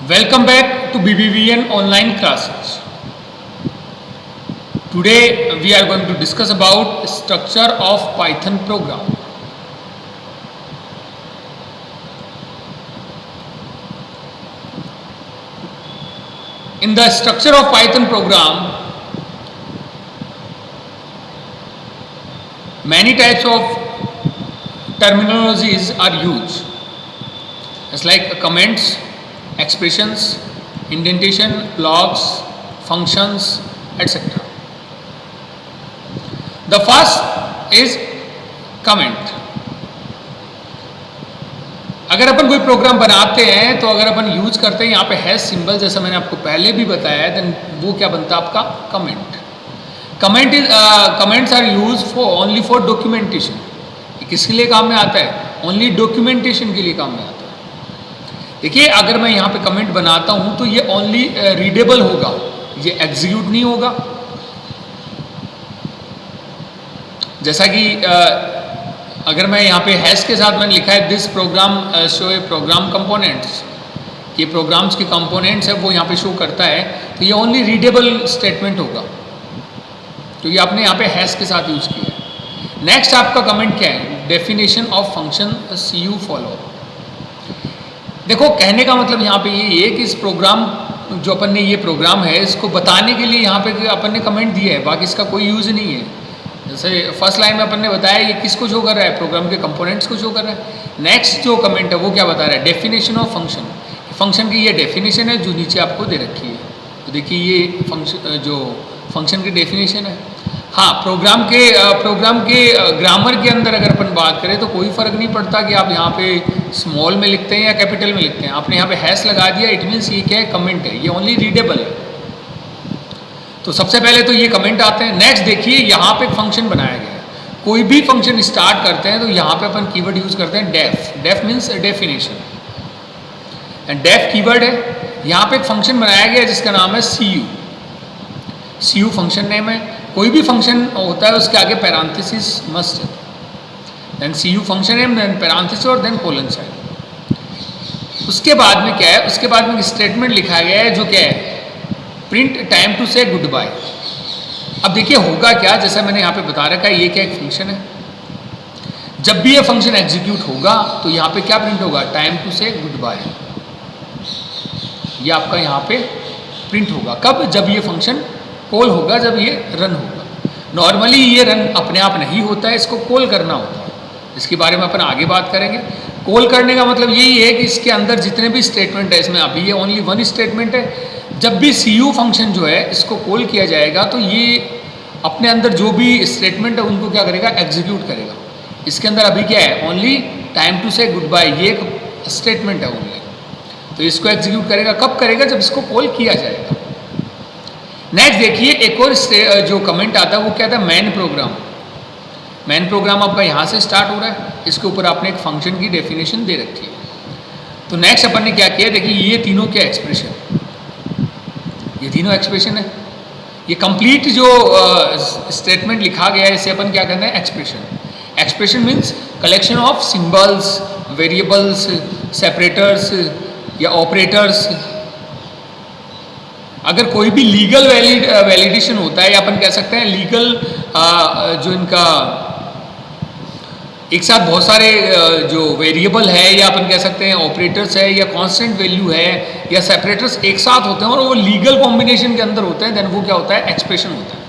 Welcome back to BBVN online classes. Today we are going to discuss about structure of Python program. In the structure of Python program, many types of terminologies are used. It's like comments, expressions, indentation, blocks, functions, etc. The first is comment. अगर अपन कोई programme बनाते हैं तो अगर अपन use करते हैं यहाँ पे हैश सिंबल, जैसा मैंने आपको पहले भी बताया, देन वो क्या बनता है आपका comment. Comments are used only for documentation. किसके लिए काम में आता है? ओनली डॉक्यूमेंटेशन के लिए काम में आता है. देखिए, अगर मैं यहाँ पे कमेंट बनाता हूँ तो ये ओनली रीडेबल होगा, ये एग्जीक्यूट नहीं होगा. जैसा कि अगर मैं यहाँ पे हैश के साथ मैंने लिखा है this program show a program components, ये प्रोग्राम्स के कंपोनेंट्स है वो यहाँ पे शो करता है, तो ये ओनली रीडेबल स्टेटमेंट होगा. तो ये आपने यहाँ पे हैश के साथ यूज किया है. नेक्स्ट आपका कमेंट क्या है? Definition of function C U follow. देखो, कहने का मतलब यहाँ पे ये है कि इस प्रोग्राम जो अपन ने ये प्रोग्राम है इसको बताने के लिए यहाँ पे अपन ने कमेंट दिया है, बाकी इसका कोई यूज नहीं है. जैसे फर्स्ट लाइन में अपन ने बताया ये किसको शो कर रहा है? प्रोग्राम के कंपोनेंट्स को शो कर रहा है. नेक्स्ट जो कमेंट है वो क्या बता रहा है? Definition of function. फंक्शन की ये डेफिनेशन है जो नीचे आपको दे रखी है. तो देखिए ये फंक्शन, जो फंक्शन की डेफिनेशन है. हाँ, प्रोग्राम के ग्रामर के अंदर अगर अपन बात करें तो कोई फ़र्क नहीं पड़ता कि आप यहाँ पे स्मॉल में लिखते हैं या कैपिटल में लिखते हैं. आपने यहाँ पे हैश लगा दिया, इट मीन्स ये क्या है? कमेंट है, ये ओनली रीडेबल है. तो सबसे पहले तो ये कमेंट आते हैं. नेक्स्ट देखिए, यहाँ पे एक फंक्शन बनाया गया है. कोई भी फंक्शन स्टार्ट करते हैं तो यहाँ पे अपन कीवर्ड यूज करते हैं def. Def means definition, and def keyword है. यहाँ पे एक फंक्शन बनाया गया है जिसका नाम है C U. C U function name है. कोई भी फंक्शन होता है उसके आगे पैरांथेसिस मस्ट है. Then C U function name, then parenthesis और देन कोलन साइन. उसके बाद में क्या है? उसके बाद में स्टेटमेंट लिखा गया है जो क्या है? प्रिंट टाइम टू से गुड बाय. अब देखिए होगा क्या, जैसा मैंने यहाँ पे बता रखा है, ये क्या एक फंक्शन है. जब भी ये फंक्शन एग्जीक्यूट होगा तो यहाँ पे क्या प्रिंट होगा? टाइम टू से गुड बाय. ये आपका यहाँ पे प्रिंट होगा. कब? जब ये फंक्शन कॉल होगा, जब ये रन होगा. नॉर्मली ये रन अपने आप नहीं होता है, इसको कॉल करना होता है. इसके बारे में अपन आगे बात करेंगे. कॉल करने का मतलब यही है कि इसके अंदर जितने भी स्टेटमेंट है, इसमें अभी ये ओनली वन स्टेटमेंट है. जब भी सी यू फंक्शन जो है इसको कॉल किया जाएगा तो ये अपने अंदर जो भी स्टेटमेंट है उनको क्या करेगा? एग्जीक्यूट करेगा. इसके अंदर अभी क्या है? ओनली टाइम टू से गुड बाय, ये एक स्टेटमेंट है ओनली. तो इसको एग्जीक्यूट करेगा. कब करेगा? जब इसको कॉल किया जाएगा. नेक्स्ट देखिए, एक और जो कमेंट आता है वो क्या था? Main program. मैन प्रोग्राम आपका यहाँ से स्टार्ट हो रहा है. इसके ऊपर आपने एक फंक्शन की डेफिनेशन दे रखी है. तो नेक्स्ट अपन ने क्या किया? देखिए ये तीनों क्या एक्सप्रेशन, ये तीनों एक्सप्रेशन है. ये कंप्लीट जो स्टेटमेंट लिखा गया है इसे अपन क्या कहते हैं? Expression. Expression means collection of symbols, variables, separators या ऑपरेटर्स. अगर कोई भी लीगल वैलिडेशन होता है, या अपन कह सकते हैं लीगल जो इनका एक साथ बहुत सारे जो वेरिएबल है, या अपन कह सकते हैं ऑपरेटर्स है, या कांस्टेंट वैल्यू है, या सेपरेटर्स एक साथ होते हैं और वो लीगल कॉम्बिनेशन के अंदर होते हैं, देन वो क्या होता है? एक्सप्रेशन होता है.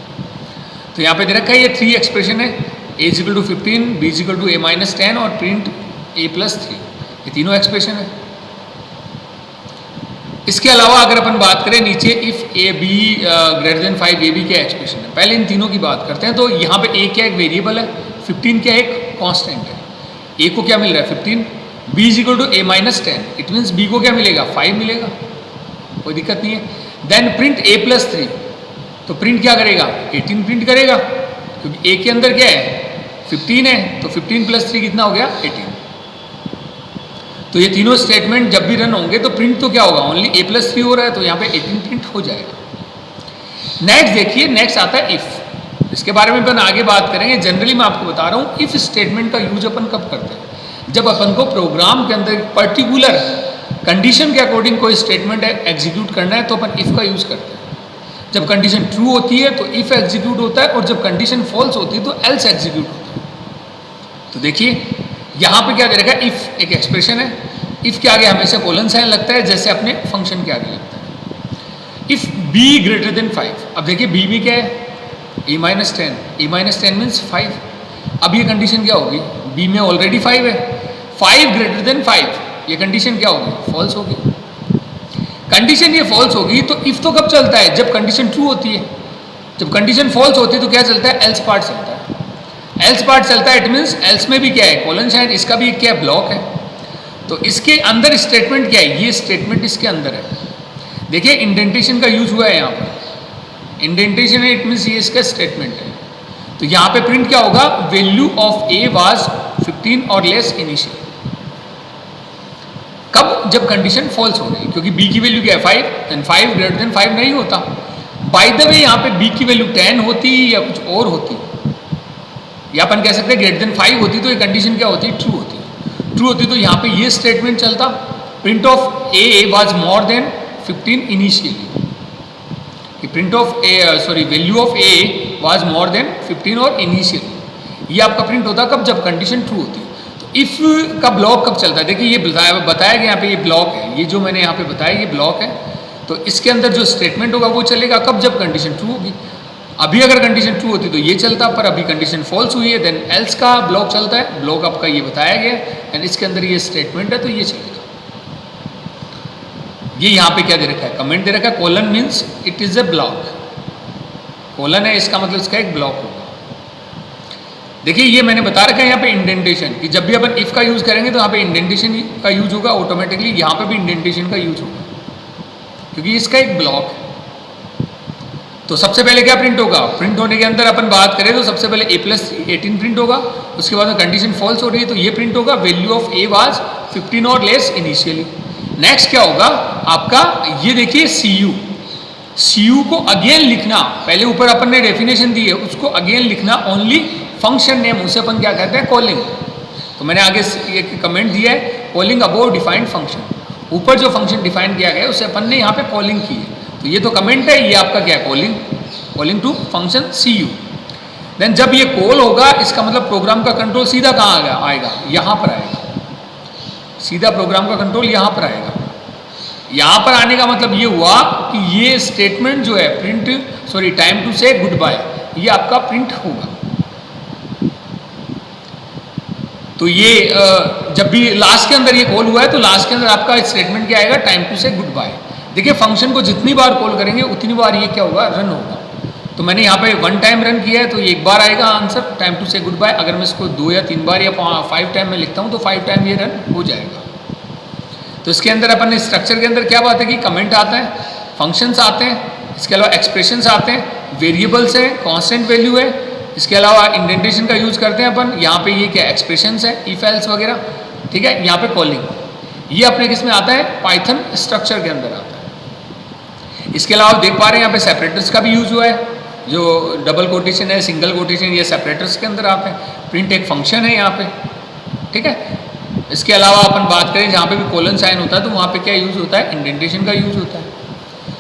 तो यहाँ पे दे रखा है ये 3 एक्सप्रेशन है. a equal to 15, b equal to a-10 और प्रिंट a+3. ये तीनों एक्सप्रेशन है. इसके अलावा अगर अपन बात करें नीचे, if A be greater than 5, ये भी क्या एक्सप्रेशन है. पहले इन तीनों की बात करते हैं. तो यहाँ पे ए क्या एक वेरिएबल है, 15 क्या एक कांस्टेंट है. ए को क्या मिल रहा है? 15. b equal to a-10, it means b को क्या मिलेगा? 5 मिलेगा. कोई दिक्कत नहीं है. Then print a+3. तो प्रिंट क्या करेगा? 18 प्रिंट करेगा, क्योंकि a के अंदर क्या है? 15 है. तो 15 + 3 कितना हो गया? 18. तो ये तीनों स्टेटमेंट जब भी रन होंगे तो प्रिंट तो क्या होगा? ओनली a+3 हो रहा है, तो यहाँ पे 18 प्रिंट हो जाएगा. नेक्स्ट देखिए, नेक्स्ट आता है इफ. इसके बारे में अपन आगे बात करेंगे. जनरली मैं आपको बता रहा हूँ इफ स्टेटमेंट का यूज अपन कब करते हैं? जब अपन को प्रोग्राम के अंदर पर्टिकुलर कंडीशन के अकॉर्डिंग कोई स्टेटमेंट एग्जीक्यूट करना है तो अपन इफ़ का यूज़ करते हैं। जब कंडीशन ट्रू होती है तो इफ़ एग्जीक्यूट होता है, और जब कंडीशन फॉल्स होती है तो एल्स एग्जीक्यूट होता है। तो देखिए यहाँ पे क्या दे रखा है, इफ़ एक एक्सप्रेशन है, इफ़ के आगे हमेशा कोलन साइन लगता है जैसे अपने फंक्शन के आगे लगता है। इफ़ बी ग्रेटर देन 5, अब देखिए बी में क्या है, a-10, a-10 मीन्स 5। अब ये कंडीशन क्या होगी, बी में ऑलरेडी 5 है, 5 ग्रेटर देन 5, ये कंडीशन क्या होगी, फॉल्स होगी। कंडीशन ये फॉल्स होगी तो इफ़ तो कब चलता है, जब कंडीशन ट्रू होती है। जब कंडीशन फॉल्स होती है तो क्या चलता है, एल्स पार्ट चलता है। एल्स पार्ट चलता है, इट मीन्स एल्स में भी क्या है, कोलन साइन, इसका भी एक क्या है, ब्लॉक है। तो इसके अंदर स्टेटमेंट क्या है, ये स्टेटमेंट इसके अंदर है। देखिए इंडेंटेशन का यूज हुआ है यहाँ पर, इंडेंटेशन है, इट मीन्स ये इसका स्टेटमेंट है। तो यहाँ पे प्रिंट क्या होगा, वैल्यू ऑफ ए वाज 15 और लेस इनिशियल। कब, जब कंडीशन फॉल्स हो गई, क्योंकि बी की वैल्यू क्या है 5, देन 5 ग्रेटर देन 5 नहीं होता। बाय द वे यहाँ पे बी की वैल्यू 10 होती या कुछ और होती, या अपन कह सकते हैं ग्रेटर देन 5 होती तो ये कंडीशन क्या होती, ट्रू होती। ट्रू होती तो यहाँ पे ये स्टेटमेंट चलता, print of A was more than 15 initially, कि print of A sorry value of A was more than 15 और इनिशियली, ये आपका प्रिंट होता कब, जब कंडीशन ट्रू होती। इफ़ का ब्लॉक कब चलता है, देखिए ये बताया गया यहाँ पे, ये ब्लॉक है, ये जो मैंने यहाँ पे बताया ये ब्लॉक है। तो इसके अंदर जो स्टेटमेंट होगा वो चलेगा कब, जब कंडीशन ट्रू होगी। अभी अगर कंडीशन ट्रू होती तो ये चलता, पर अभी कंडीशन फॉल्स हुई है, देन एल्स का ब्लॉक चलता है। ब्लॉक आपका ये बताया गया एंड इसके अंदर ये स्टेटमेंट है तो ये चलेगा। ये यहाँ पे क्या दे रखा है, कमेंट दे रखा है, colon means it is a block. Colon है इसका मतलब इसका एक ब्लॉक होगा। देखिए ये मैंने बता रखा है यहाँ पे इंडेंटेशन, कि जब भी अपन इफ़ का यूज़ करेंगे तो यहाँ पे इंडेंटेशन का यूज होगा ऑटोमेटिकली, यहाँ पे भी इंडेंटेशन का यूज होगा क्योंकि इसका एक ब्लॉक है। तो सबसे पहले क्या प्रिंट होगा, प्रिंट होने के अंदर अपन बात करें तो सबसे पहले a+3 18 प्रिंट होगा। उसके बाद में कंडीशन फॉल्स हो रही है तो ये प्रिंट होगा, वैल्यू ऑफ ए वाज 15 और लेस इनिशियली। नेक्स्ट क्या होगा आपका, ये देखिए सी यू को अगेन लिखना, पहले ऊपर अपन ने डेफिनेशन दी है उसको अगेन लिखना, ओनली फंक्शन नेम, उसे अपन क्या कहते हैं, कॉलिंग। तो मैंने आगे एक कमेंट दिया है, कॉलिंग अबाउट डिफाइंड फंक्शन, ऊपर जो फंक्शन डिफाइन किया गया है उसे अपन ने यहाँ पे कॉलिंग की है। तो ये तो कमेंट है, ये आपका क्या है, calling to function C U. Then जब ये कॉल होगा इसका मतलब प्रोग्राम का कंट्रोल सीधा कहाँ आएगा, यहाँ पर आएगा, सीधा प्रोग्राम का कंट्रोल यहाँ पर आएगा। यहाँ पर आने का मतलब ये हुआ कि ये स्टेटमेंट जो है टाइम टू से गुड बाय, ये आपका प्रिंट होगा। तो ये जब भी लास्ट के अंदर ये कॉल हुआ है तो लास्ट के अंदर आपका स्टेटमेंट क्या आएगा, टाइम टू से गुड बाय। देखिए फंक्शन को जितनी बार कॉल करेंगे उतनी बार ये क्या होगा, रन होगा। तो मैंने यहाँ पे 1 टाइम रन किया है तो एक बार आएगा आंसर टाइम टू से गुड बाय। अगर मैं इसको 2 या 3 बार या 5 टाइम में लिखता हूँ तो 5 टाइम ये रन हो जाएगा। तो इसके अंदर अपन स्ट्रक्चर के अंदर क्या बात है कि कमेंट आता है, फंक्शंस आते हैं, इसके अलावा एक्सप्रेशंस आते हैं, वेरिएबल्स है, कांस्टेंट वैल्यू है, इसके अलावा इंडेंटेशन का यूज़ करते हैं अपन। यहाँ पे ये क्या एक्सप्रेशंस है, इफ एल्स वगैरह, ठीक है। यहाँ पे कॉलिंग, ये अपने किस में आता है, पाइथन स्ट्रक्चर के अंदर आता है। इसके अलावा देख पा रहे हैं यहाँ पे सेपरेटर्स का भी यूज़ हुआ है, जो डबल कोटेशन है, सिंगल कोटेशन, ये सेपरेटर्स के अंदर आते हैं। प्रिंट एक फंक्शन है यहाँ पे, ठीक है। इसके अलावा अपन बात करें जहाँ पे भी कोलन साइन होता है तो वहाँ पे क्या यूज़ होता है, इंडेंटेशन का यूज़ होता है।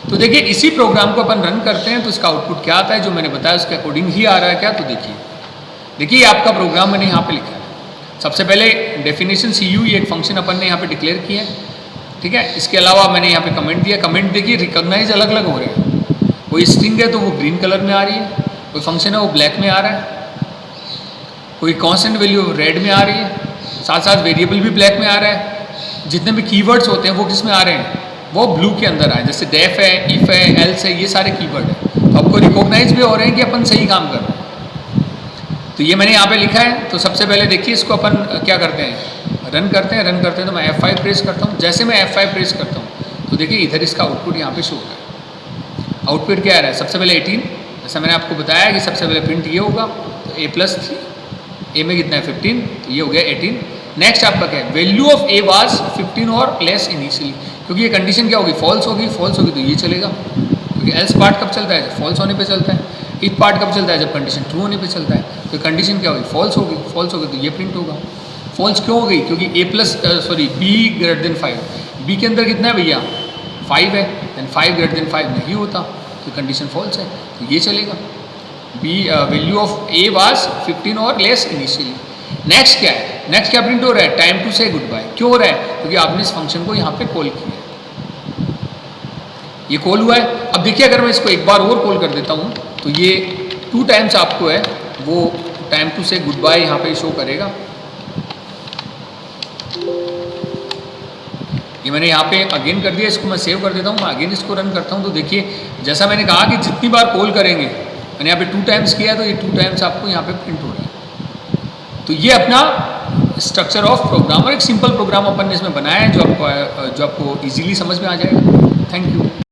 तो देखिए इसी प्रोग्राम को अपन रन करते हैं तो इसका आउटपुट क्या आता है, जो मैंने बताया उसके अकॉर्डिंग ही आ रहा है क्या। तो देखिए आपका प्रोग्राम मैंने यहाँ पे लिखा है। सबसे पहले डेफिनेशन सी यू, ये एक फंक्शन अपन ने यहाँ पे डिक्लेयर किया है, ठीक है। इसके अलावा मैंने यहाँ पे कमेंट दिया, कमेंट देखिए रिकॉग्नाइज अलग अलग हो रहे हैं। कोई स्ट्रिंग है तो वो ग्रीन कलर में आ रही है, कोई फंक्शन है वो ब्लैक में आ रहा है, कोई कॉन्स्टेंट वैल्यू रेड में आ रही है, साथ साथ वेरिएबल भी ब्लैक में आ रहा है। जितने भी कीवर्ड्स होते हैं वो किस में आ रहे हैं, वो ब्लू के अंदर आए, जैसे डेफ है, इफ है, एल्स है, ये सारे कीवर्ड है। तो आपको रिकॉग्नाइज भी हो रहे हैं कि अपन सही काम कर रहे हैं। तो ये मैंने यहाँ पे लिखा है। तो सबसे पहले देखिए इसको अपन क्या करते हैं, रन करते हैं। तो मैं F5 प्रेस करता हूँ। जैसे मैं F5 प्रेस करता हूँ तो देखिए इधर इसका आउटपुट यहाँ पे शो हो रहा है। आउटपुट क्या आ रहा है, सबसे पहले 18, जैसा मैंने आपको बताया कि सबसे पहले प्रिंट ये होगा। तो A+3, ए में कितना है 15, तो ये हो गया 18। नेक्स्ट आपका क्या है, वैल्यू ऑफ ए वाज 15 और लेस इनिशियली, क्योंकि ये कंडीशन क्या होगी, फॉल्स होगी तो ये चलेगा, क्योंकि एल्स पार्ट कब चलता है, फॉल्स होने पे चलता है। इफ पार्ट कब चलता है, जब कंडीशन ट्रू होने पे चलता है। तो कंडीशन क्या होगी, फॉल्स होगी तो ये प्रिंट होगा। फॉल्स क्यों हो गई, क्योंकि बी ग्रेटर देन 5, बी के अंदर कितना है भैया 5 है, देन 5 ग्रेटर देन 5 नहीं होता, तो कंडीशन फॉल्स है, तो ये चलेगा। B value of A was 15 और लेस इनिशियली। नेक्स्ट क्या है, नेक्स्ट क्या प्रिंट हो रहा है, टाइम टू से गुड बाय। क्यों हो रहा है, क्योंकि आपने इस फंक्शन को यहाँ पे कॉल किया है, ये कॉल हुआ है। अब देखिए अगर मैं इसको एक बार और कॉल कर देता हूँ तो ये 2 टाइम्स आपको है वो टाइम टू से गुड बाय यहाँ पे शो करेगा। ये मैंने यहाँ पे अगेन कर दिया, इसको मैं सेव कर देता हूँ, मैं अगेन इसको रन करता हूँ, तो देखिए जैसा मैंने कहा कि जितनी बार कॉल करेंगे, मैंने यहाँ पे 2 टाइम्स किया तो ये 2 टाइम्स आपको यहाँ पे प्रिंट हो रहा है। तो ये अपना स्ट्रक्चर ऑफ प्रोग्राम और एक सिंपल प्रोग्राम अपन ने इसमें बनाया है जो आपको इजीली समझ में आ जाएगा। Thank you.